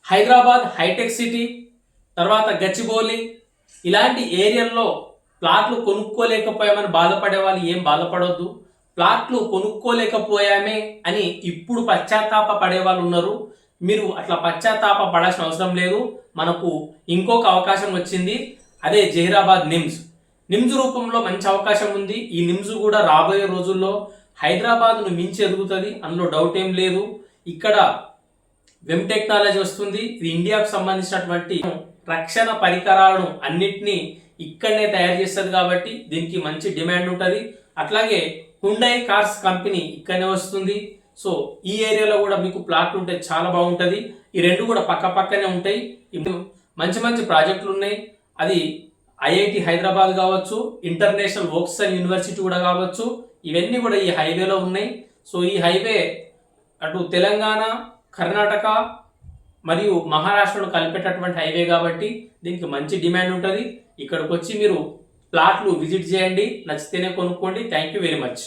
Hyderabad hitech city, తర్వాత గచ్చిబౌలి ఇలాంటి ఏరియాల్లో ప్లాట్లు కొనుక్కోలేకపోయామని బాధపడే వాళ్ళు ఏం బాధపడొద్దు. ప్లాట్లు కొనుక్కోలేకపోయామే అని ఇప్పుడు పశ్చాత్తాప పడే వాళ్ళు ఉన్నారు. మీరు అట్లా పశ్చాత్తాప పడాల్సిన అవసరం లేదు. మనకు ఇంకొక అవకాశం వచ్చింది, అదే జహీరాబాద్ నిమ్స్ రూపంలో మంచి అవకాశం ఉంది. ఈ నిమ్స్ కూడా రాబోయే రోజుల్లో హైదరాబాద్ను మించి ఎదుగుతుంది, అందులో డౌట్ ఏం లేదు. ఇక్కడ వెమ్ టెక్నాలజీ వస్తుంది. ఇది ఇండియాకు సంబంధించినటువంటి రక్షణ పరికరాలను అన్నిటినీ ఇక్కడనే తయారు చేస్తుంది కాబట్టి దీనికి మంచి డిమాండ్ ఉంటుంది. అట్లాగే హుండై కార్స్ కంపెనీ ఇక్కడనే వస్తుంది. సో ఈ ఏరియాలో కూడా మీకు ప్లాట్లు ఉంటే చాలా బాగుంటుంది. ఈ రెండు కూడా పక్క పక్కనే ఉంటాయి. మంచి మంచి ప్రాజెక్టులు ఉన్నాయి. అది ఐఐటి హైదరాబాద్ కావచ్చు, ఇంటర్నేషనల్ వోక్సన్ యూనివర్సిటీ కూడా కావచ్చు, ఇవన్నీ కూడా ఈ హైవేలో ఉన్నాయి. సో ఈ హైవే అటు తెలంగాణ, కర్ణాటక మరియు మహారాష్ట్రను కలిపేటటువంటి హైవే కాబట్టి దీనికి మంచి డిమాండ్ ఉంటుంది. ఇక్కడికి వచ్చి మీరు ప్లాట్లు విజిట్ చేయండి, నచ్చితేనే కొనుక్కోండి. Thank you very much.